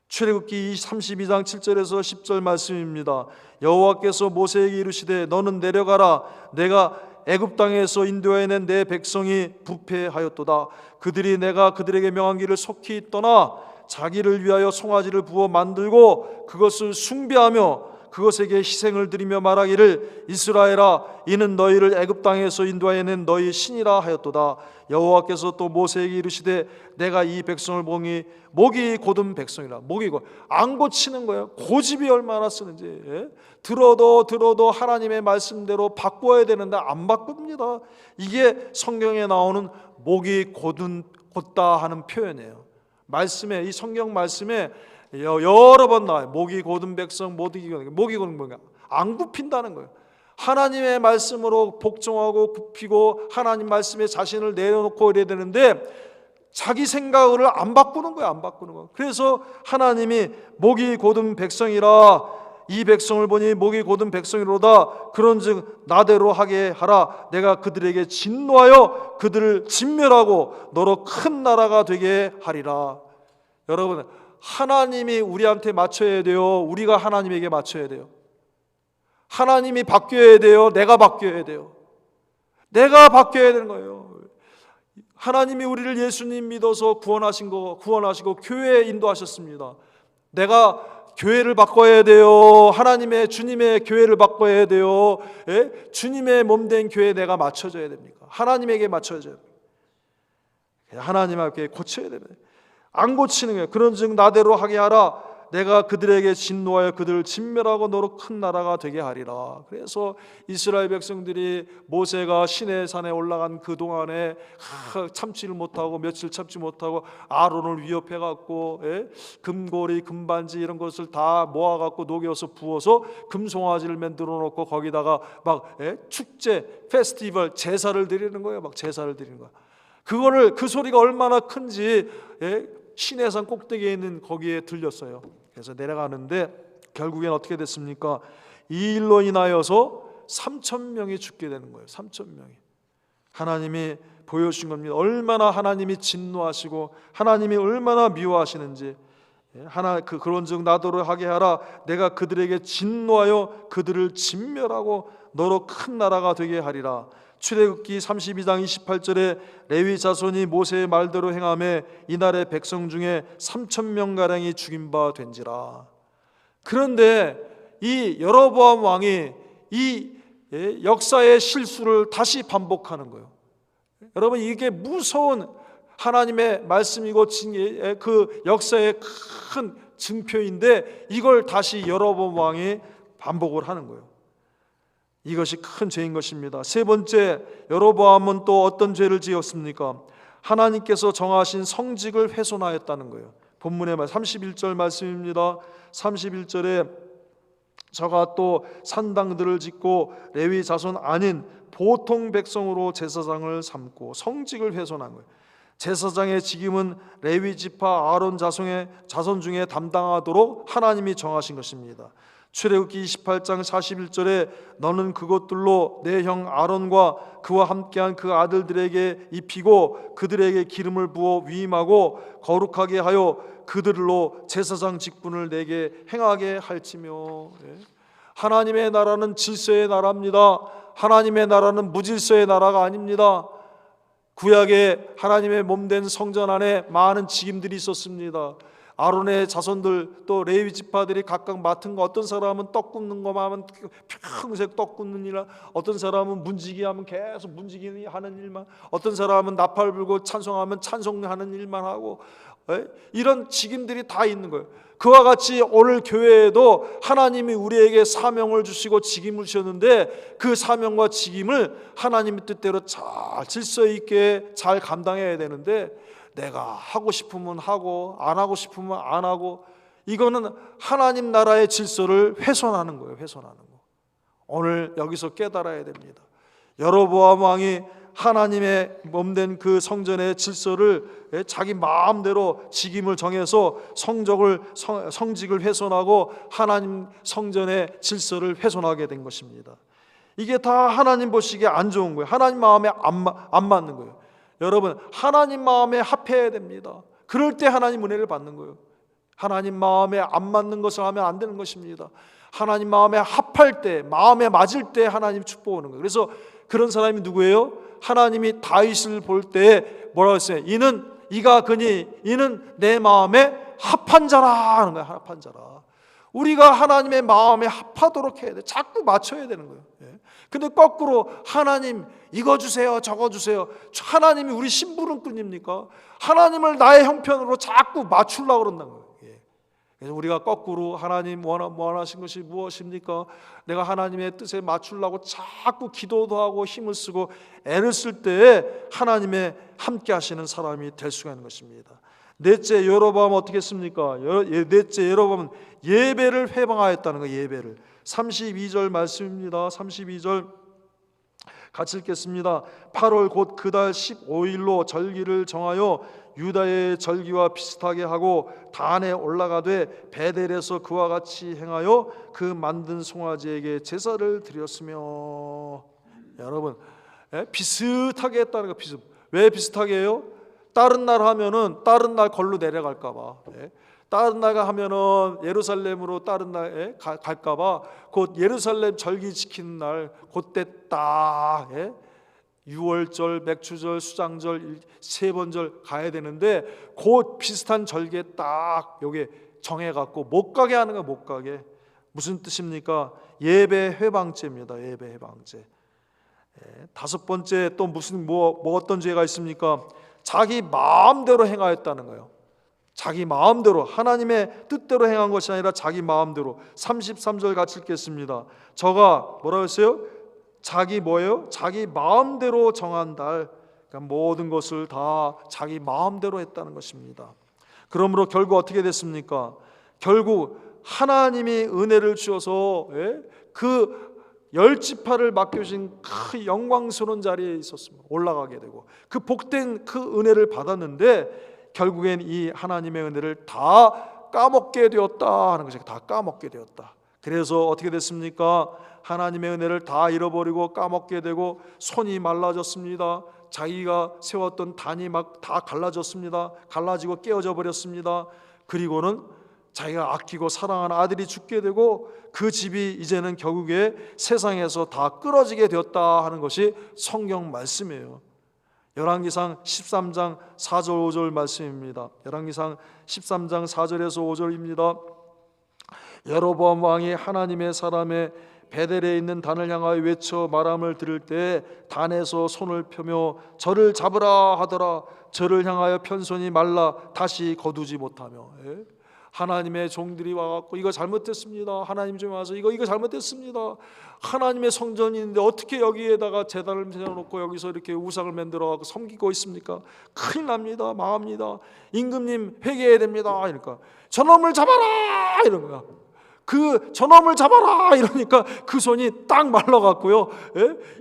출애굽기 32장 7절에서 10절 말씀입니다. 여호와께서 모세에게 이르시되 너는 내려가라. 내가 애굽 땅에서 인도해낸 내 백성이 부패하였도다. 그들이 내가 그들에게 명한 길을 속히 떠나 자기를 위하여 송아지를 부어 만들고 그것을 숭배하며 그것에게 희생을 드리며 말하기를 이스라엘아 이는 너희를 애굽 땅에서 인도하여낸 너희 신이라 하였도다. 여호와께서 또 모세에게 이르시되 내가 이 백성을 보니 목이 곧은 백성이라. 목이 안 고치는 거예요. 고집이 얼마나 쓰는지. 들어도 하나님의 말씀대로 바꿔야 되는데 안 바꿉니다. 이게 성경에 나오는 목이 곧다 하는 표현이에요. 말씀에, 이 성경 말씀에 여러 번 나와요. 목이 곧은 백성, 목이 곧은 뭔가 안 굽힌다는 거예요. 하나님의 말씀으로 복종하고 굽히고 하나님 말씀에 자신을 내려놓고 이래야 되는데 자기 생각을 안 바꾸는 거예요. 안 바꾸는 거. 그래서 하나님이 목이 곧은 백성이라 이 백성을 보니 목이 곧은 백성이로다. 그런즉 나대로 하게 하라. 내가 그들에게 진노하여 그들을 진멸하고 너로 큰 나라가 되게 하리라. 여러분, 하나님이 우리한테 맞춰야 돼요? 우리가 하나님에게 맞춰야 돼요? 하나님이 바뀌어야 돼요? 내가 바뀌어야 돼요? 내가 바뀌어야 되는 거예요. 하나님이 우리를 예수님 믿어서 구원하시고 교회에 인도하셨습니다. 내가 교회를 바꿔야 돼요? 하나님의 주님의 교회를 바꿔야 돼요? 주님의 몸된 교회에 내가 맞춰져야 됩니까? 하나님에게 맞춰져야 됩니다. 하나님 앞에 고쳐야 됩니다. 안 고치는 거예요. 그런즉 나대로 하게 하라. 내가 그들에게 진노하여 그들을 진멸하고 너로 큰 나라가 되게 하리라. 그래서 이스라엘 백성들이 모세가 시내산에 올라간 그 동안에 참지를 못하고 며칠 참지 못하고 아론을 위협해 갖고 금고리 금반지 이런 것을 다 모아 갖고 녹여서 부어서 금송아지를 만들어 놓고 거기다가 막 축제 페스티벌 제사를 드리는 거예요. 막 제사를 드리는 거야. 그 소리가 얼마나 큰지 시내산 꼭대기에 있는 거기에 들렸어요. 그래서 내려가는데 결국엔 어떻게 됐습니까? 이 일로 인하여서 3,000명이 죽게 되는 거예요. 3,000명이. 하나님이 보여주신 겁니다. 얼마나 하나님이 진노하시고 하나님이 얼마나 미워하시는지. 그런즉 나더러 하게 하라. 내가 그들에게 진노하여 그들을 진멸하고 너로 큰 나라가 되게 하리라. 출애굽기 32장 28절에 레위 자손이 모세의 말대로 행하며 이날의 백성 중에 3,000명가량이 죽임 바 된지라. 그런데 이 여로보암 왕이 이 역사의 실수를 다시 반복하는 거예요. 여러분, 이게 무서운 하나님의 말씀이고 그 역사의 큰 증표인데 이걸 다시 여로보암 왕이 반복을 하는 거예요. 이것이 큰 죄인 것입니다. 세 번째, 여로보암은 또 어떤 죄를 지었습니까? 하나님께서 정하신 성직을 훼손하였다는 거예요. 본문의 31절 말씀입니다. 31절에 저가 또 산당들을 짓고 레위 자손 아닌 보통 백성으로 제사장을 삼고 성직을 훼손한 거예요. 제사장의 직임은 레위 지파 아론 자손 중에 담당하도록 하나님이 정하신 것입니다. 출애굽기 28장 41절에 너는 그것들로 내 형 아론과 그와 함께한 그 아들들에게 입히고 그들에게 기름을 부어 위임하고 거룩하게 하여 그들로 제사장 직분을 내게 행하게 할지며. 하나님의 나라는 질서의 나라입니다. 하나님의 나라는 무질서의 나라가 아닙니다. 구약에 하나님의 몸된 성전 안에 많은 직임들이 있었습니다. 아론의 자손들 또 레위 지파들이 각각 맡은 거, 어떤 사람은 떡 굽는 것만 하면 평생 떡 굽는 일, 어떤 사람은 문지기 하면 계속 문지기 하는 일만, 어떤 사람은 나팔 불고 찬송하면 찬송하는 일만 하고, 이런 직임들이 다 있는 거예요. 그와 같이 오늘 교회에도 하나님이 우리에게 사명을 주시고 직임을 주셨는데 그 사명과 직임을 하나님의 뜻대로 잘 질서 있게 잘 감당해야 되는데 내가 하고 싶으면 하고 안 하고 싶으면 안 하고, 이거는 하나님 나라의 질서를 훼손하는 거예요. 훼손하는 거. 오늘 여기서 깨달아야 됩니다. 여로보암 왕이 하나님의 몸된 그 성전의 질서를 자기 마음대로 직임을 정해서 성직을 훼손하고 하나님 성전의 질서를 훼손하게 된 것입니다. 이게 다 하나님 보시기에 안 좋은 거예요. 하나님 마음에 안 맞는 거예요. 여러분, 하나님 마음에 합해야 됩니다. 그럴 때 하나님 은혜를 받는 거예요. 하나님 마음에 안 맞는 것을 하면 안 되는 것입니다. 하나님 마음에 합할 때, 마음에 맞을 때 하나님 축복 오는 거예요. 그래서 그런 사람이 누구예요? 하나님이 다윗을 볼 때 뭐라고 했어요? 이가 그니 이는 내 마음에 합한 자라 하는 거예요. 합한 자라. 우리가 하나님의 마음에 합하도록 해야 돼. 자꾸 맞춰야 되는 거예요. 근데 거꾸로 하나님 이거 주세요 저거 주세요, 하나님이 우리 심부름꾼입니까? 하나님을 나의 형편으로 자꾸 맞추려고 그런다는 거예요. 그래서 우리가 거꾸로 하나님 원하신 것이 무엇입니까? 내가 하나님의 뜻에 맞추려고 자꾸 기도도 하고 힘을 쓰고 애를 쓸 때 하나님의 함께 하시는 사람이 될 수가 있는 것입니다. 넷째, 여로보암은 어떻게 했습니까? 넷째, 여로보암은 예배를 회방하였다는 거예요. 예배를. 32절 말씀입니다. 32절 같이 읽겠습니다. 8월 곧 그달 15일로 절기를 정하여 유다의 절기와 비슷하게 하고 단에 올라가되 베델에서 그와 같이 행하여 그 만든 송아지에게 제사를 드렸으며. 여러분, 비슷하게 했다는 거. 왜 비슷하게 해요? 다른 날 하면은 다른 날 걸로 내려갈까 봐. 다른 날 하면은 예루살렘으로 다른 날 갈까 봐 곧 예루살렘 절기 지키는 날 그때 딱 유월절, 맥추절, 수장절, 세번절 가야 되는데 곧 비슷한 절기에 딱 요게 정해갖고 못 가게 하는 거야. 못 가게. 무슨 뜻입니까? 예배 회방죄입니다. 예배 회방죄. 다섯 번째, 또 무슨 어떤 죄가 있습니까? 자기 마음대로 행하였다는 거예요. 자기 마음대로, 하나님의 뜻대로 행한 것이 아니라 자기 마음대로. 33절 같이 읽겠습니다. 저가 뭐라고 했어요? 자기 뭐예요? 자기 마음대로 정한 달. 그러니까 모든 것을 다 자기 마음대로 했다는 것입니다. 그러므로 결국 어떻게 됐습니까? 결국 하나님이 은혜를 주셔서 그 열지파를 맡겨주신 그 영광스러운 자리에 있었습니다. 올라가게 되고 그 복된 그 은혜를 받았는데 결국엔 이 하나님의 은혜를 다 까먹게 되었다 하는 것이, 다 까먹게 되었다. 그래서 어떻게 됐습니까? 하나님의 은혜를 다 잃어버리고 까먹게 되고 손이 말라졌습니다. 자기가 세웠던 단이 막 다 갈라졌습니다. 갈라지고 깨어져 버렸습니다. 그리고는 자기가 아끼고 사랑하는 아들이 죽게 되고 그 집이 이제는 결국에 세상에서 다 끊어지게 되었다 하는 것이 성경 말씀이에요. 열왕기상 13장 4절 5절 말씀입니다. 열왕기상 13장 4절에서 5절입니다. 여로보암 왕이 하나님의 사람의 베델에 있는 단을 향하여 외쳐 말함을 들을 때 단에서 손을 펴며 저를 잡으라 하더라. 저를 향하여 편손이 말라 다시 거두지 못하며. 하나님의 종들이 와갖고 이거 잘못됐습니다. 하나님 좀 와서 이거 잘못됐습니다. 하나님의 성전인데 어떻게 여기에다가 제단을 세워놓고 여기서 이렇게 우상을 만들어갖고 섬기고 있습니까? 큰일 납니다. 망합니다. 임금님 회개해야 됩니다. 이러니까 저놈을 잡아라 이런 거야. 그 저놈을 잡아라 이러니까 그 손이 딱 말라갖고요.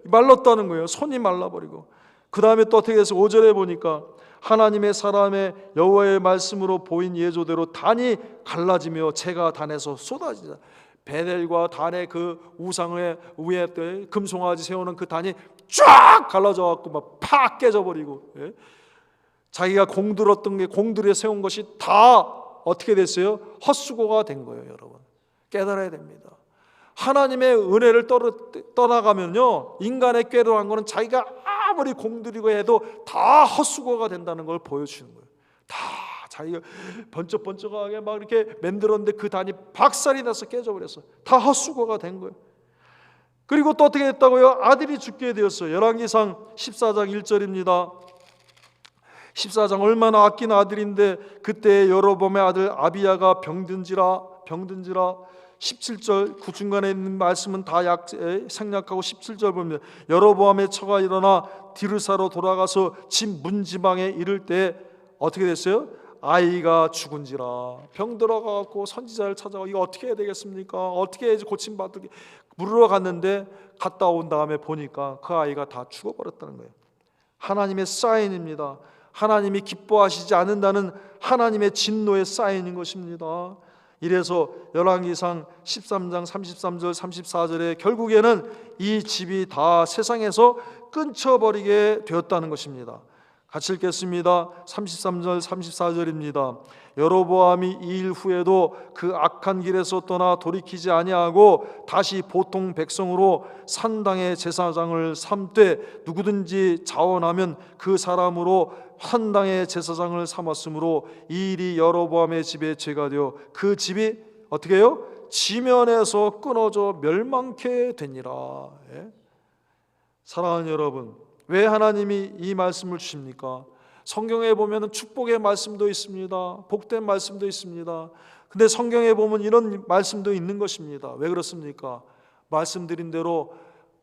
말랐다는 거예요. 손이 말라버리고. 그 다음에 또 어떻게 해서 5절에 보니까 하나님의 사람의 여호와의 말씀으로 보인 예조대로 단이 갈라지며 재가 단에서 쏟아지자. 베델과 단의 그 우상의 위에 금송아지 세우는 그 단이 쫙 갈라져 갖고 막 팍 깨져버리고, 자기가 공들었던 게 공들여 세운 것이 다 어떻게 됐어요? 헛수고가 된 거예요. 여러분 깨달아야 됩니다. 하나님의 은혜를 떠나가면요, 인간의 꾀로한 거는 자기가 아무리 공들이고 해도 다 헛수고가 된다는 걸 보여주는 거예요. 다 자기가 번쩍번쩍하게 막 이렇게 만들었는데 그 단이 박살이 나서 깨져버렸어. 다 헛수고가 된 거예요. 그리고 또 어떻게 됐다고요? 아들이 죽게 되었어요. 열왕기상 14장 1절입니다. 14장 얼마나 아낀 아들인데 그때 여로보암의 아들 아비야가 병든지라 17절 그 중간에 있는 말씀은 다 생략하고 17절 보면 여로보암의 처가 일어나 디르사로 돌아가서 집 문지방에 이를 때 어떻게 됐어요? 아이가 죽은지라. 병 들어가고 선지자를 찾아가 이거 어떻게 해야 되겠습니까? 어떻게 해야지 고침받게 물으러 갔는데 갔다 온 다음에 보니까 그 아이가 다 죽어버렸다는 거예요. 하나님의 사인입니다. 하나님이 기뻐하시지 않는다는 하나님의 진노의 사인인 것입니다. 이래서 열왕기상 13장 33절 34절에 결국에는 이 집이 다 세상에서 끊쳐버리게 되었다는 것입니다. 같이 읽겠습니다. 33절 34절입니다. 여로보암이 이 일 후에도 그 악한 길에서 떠나 돌이키지 아니하고 다시 보통 백성으로 산당의 제사장을 삼되 누구든지 자원하면 그 사람으로 산당의 제사장을 삼았으므로 이 일이 여로보암의 집에 죄가 되어 그 집이 어떻게 해요? 지면에서 끊어져 멸망케 되니라. 사랑하는 여러분, 왜 하나님이 이 말씀을 주십니까? 성경에 보면 축복의 말씀도 있습니다. 복된 말씀도 있습니다. 근데 성경에 보면 이런 말씀도 있는 것입니다. 왜 그렇습니까? 말씀드린 대로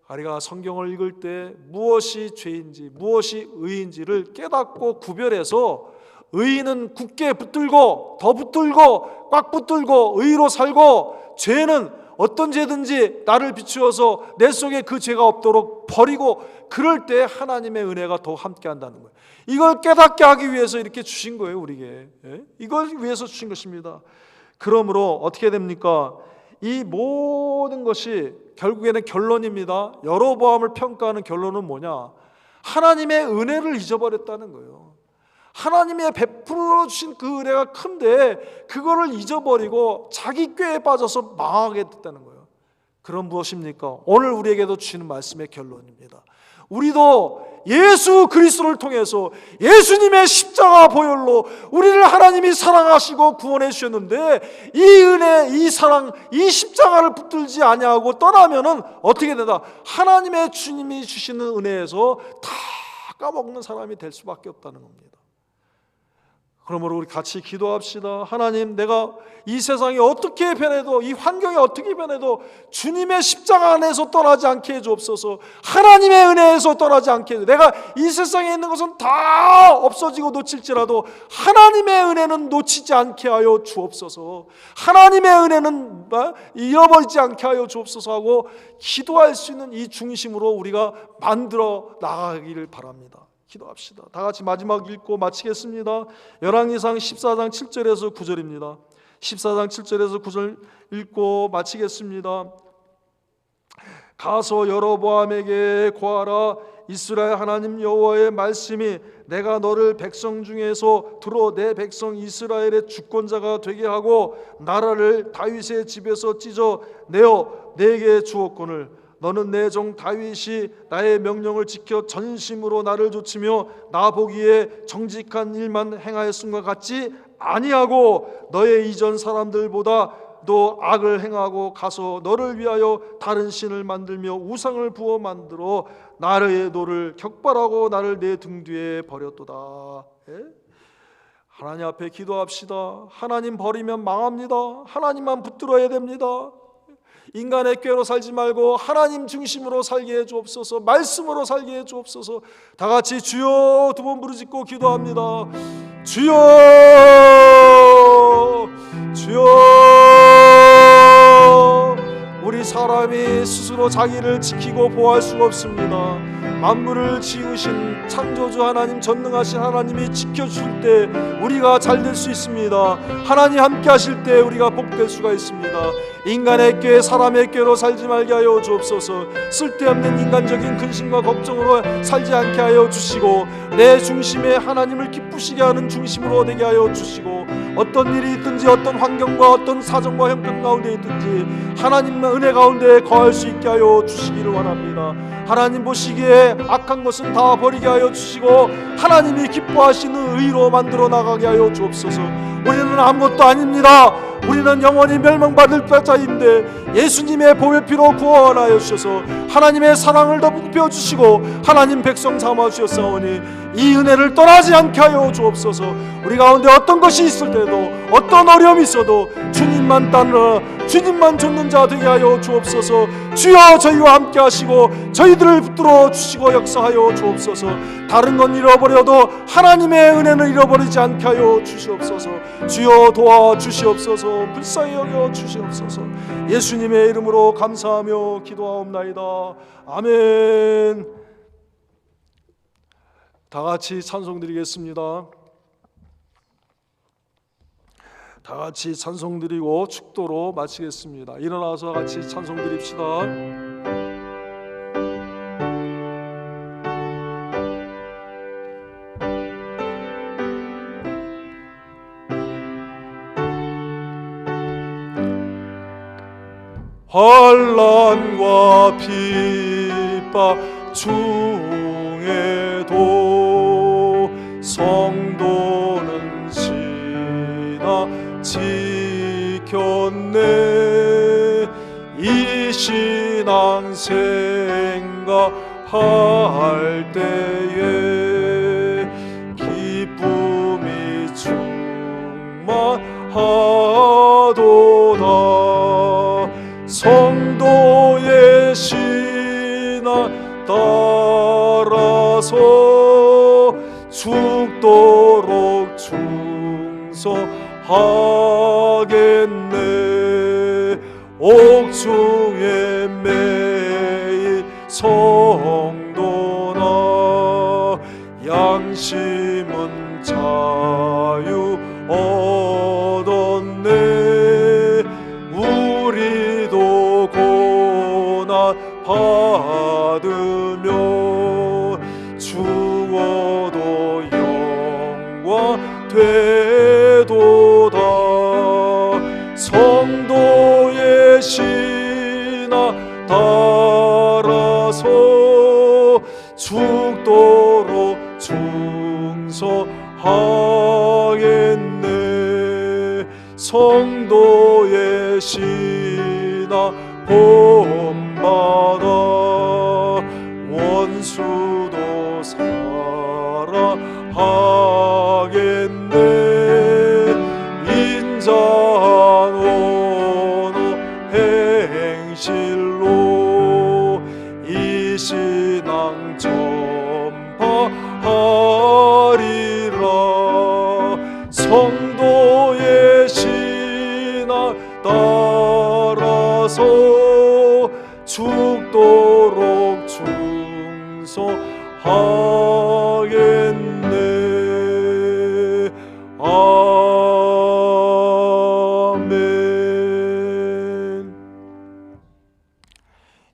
우리가 성경을 읽을 때 무엇이 죄인지 무엇이 의인지를 깨닫고 구별해서 의인은 굳게 붙들고 더 붙들고 꽉 붙들고 의로 살고 죄는 어떤 죄든지 나를 비추어서 내 속에 그 죄가 없도록 버리고 그럴 때 하나님의 은혜가 더 함께 한다는 거예요. 이걸 깨닫게 하기 위해서 이렇게 주신 거예요. 우리에게. 이걸 위해서 주신 것입니다. 그러므로 어떻게 됩니까? 이 모든 것이 결국에는 결론입니다. 여로보암을 평가하는 결론은 뭐냐? 하나님의 은혜를 잊어버렸다는 거예요. 하나님의 베풀어 주신 그 은혜가 큰데 그거를 잊어버리고 자기 꾀에 빠져서 망하게 됐다는 거예요. 그럼 무엇입니까? 오늘 우리에게도 주시는 말씀의 결론입니다. 우리도 예수 그리스도를 통해서 예수님의 십자가 보혈로 우리를 하나님이 사랑하시고 구원해 주셨는데 이 은혜, 이 사랑, 이 십자가를 붙들지 아니하고 떠나면은 어떻게 되다? 하나님의 주님이 주시는 은혜에서 다 까먹는 사람이 될 수밖에 없다는 겁니다. 그러므로 우리 같이 기도합시다. 하나님, 내가 이 세상이 어떻게 변해도, 이 환경이 어떻게 변해도 주님의 십자가 안에서 떠나지 않게 해주옵소서. 하나님의 은혜에서 떠나지 않게 해주옵소서. 내가 이 세상에 있는 것은 다 없어지고 놓칠지라도 하나님의 은혜는 놓치지 않게 하여 주옵소서. 하나님의 은혜는 잃어버리지 않게 하여 주옵소서 하고 기도할 수 있는 이 중심으로 우리가 만들어 나가기를 바랍니다. 기도합시다. 다 같이 마지막 읽고 마치겠습니다. 열왕기상 14장 7절에서 9절입니다. 14장 7절에서 9절 읽고 마치겠습니다. 가서 여로보암에게 고하라. 이스라엘 하나님 여호와의 말씀이 내가 너를 백성 중에서 들어 내 백성 이스라엘의 주권자가 되게 하고 나라를 다윗의 집에서 찢어 내어 내게 주었거늘 너는 내 종 다윗이 나의 명령을 지켜 전심으로 나를 좇으며 나 보기에 정직한 일만 행하였음과 같지 아니하고 너의 이전 사람들보다도 악을 행하고 가서 너를 위하여 다른 신을 만들며 우상을 부어 만들어 나의 노를 격발하고 나를 내 등 뒤에 버렸도다. 하나님 앞에 기도합시다. 하나님 버리면 망합니다. 하나님만 붙들어야 됩니다. 인간의 꾀로 살지 말고 하나님 중심으로 살게 해주옵소서. 말씀으로 살게 해주옵소서. 다 같이 주여 두 번 부르짖고 기도합니다. 주여, 주여. 우리 사람이 스스로 자기를 지키고 보호할 수가 없습니다. 만물을 지으신 창조주 하나님, 전능하신 하나님이 지켜주실 때 우리가 잘 될 수 있습니다. 하나님 함께 하실 때 우리가 복될 수가 있습니다. 인간의 꾀, 사람의 꾀로 살지 말게 하여 주옵소서. 쓸데없는 인간적인 근심과 걱정으로 살지 않게 하여 주시고 내 중심에 하나님을 기쁘시게 하는 중심으로 되게 하여 주시고 어떤 일이 있든지 어떤 환경과 어떤 사정과 형편 가운데 있든지 하나님의 은혜 가운데 거할 수 있게 하여 주시기를 원합니다. 하나님 보시기에 악한 것은 다 버리게 하여 주시고 하나님이 기뻐하시는 의로 만들어 나가게 하여 주옵소서. 우리는 아무것도 아닙니다. 우리는 영원히 멸망받을 자인데 예수님의 보혈 피로 구원하여 주셔서 하나님의 사랑을 덮여 주시고 하나님 백성 삼아 주셨사오니 이 은혜를 떠나지 않게 하여 주옵소서. 우리 가운데 어떤 것이 있을 때도 어떤 어려움이 있어도 주님만 따르라, 주님만 좇는 자 되게 하여 주옵소서. 주여 저희와 함께 하시고 저희들을 붙들어 주시고 역사하여 주옵소서. 다른 건 잃어버려도 하나님의 은혜는 잃어버리지 않게 하여 주시옵소서. 주여 도와 주시옵소서. 불쌍히 여겨 주시옵소서. 예수님의 이름으로 감사하며 기도하옵나이다. 아멘. 다 같이 찬송 드리겠습니다. 다 같이 찬송 드리고 축도로 마치겠습니다. 일어나서 같이 찬송 드립시다. 환난과 핍박 중에도 성도는 지켰네. 이 신앙 생각할 때에 기쁨이 충만하도다. 성도의 신앙 따라서 죽도록 충성하겠네. 옥중에 매일 성도나 양심은 자유 얻었네. 우리도 고난 받으며 죽어도 영광 되도다. 성도의 신앙 따라서 죽도록 충성하겠네. 성도의 신앙 본받아 원수도 사랑하겠네. 하셔서 죽도록 충성하겠네. 아멘.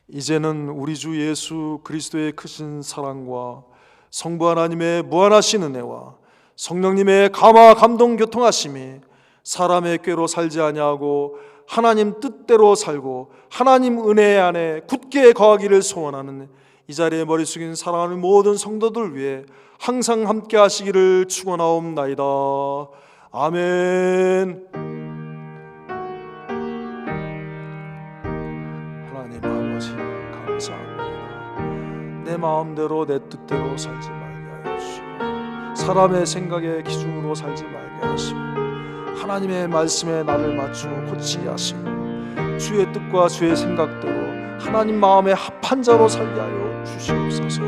이제는 우리 주 예수 그리스도의 크신 사랑과 성부 하나님의 무한하신 은혜와 성령님의 감화 감동 교통하심이 사람의 꾀로 살지 아니하고 하나님 뜻대로 살고 하나님 은혜 안에 굳게 거하기를 소원하는 이 자리에 머리 숙인 사랑하는 모든 성도들 위해 항상 함께 하시기를 축원하옵나이다. 아멘. 하나님 아버지 감사합니다. 내 마음대로 내 뜻대로 살지 말게 하시고 사람의 생각의 기준으로 살지 말게 하시고 하나님의 말씀에 나를 맞추어 고치게 하시고 주의 뜻과 주의 생각대로 하나님 마음에 합한 자로 살게 하여 주시옵소서.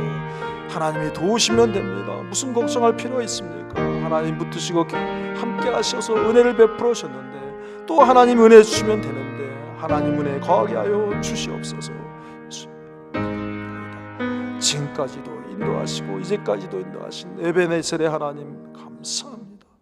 하나님이 도우시면 됩니다. 무슨 걱정할 필요가 있습니까? 하나님 붙드시고 함께 하셔서 은혜를 베풀어 주셨는데 또 하나님 은혜 주시면 되는데 하나님 은혜 거하게 하여 주시옵소서. 지금까지도 인도하시고 이제까지도 인도하신 에베네셀의 하나님 감사합니다.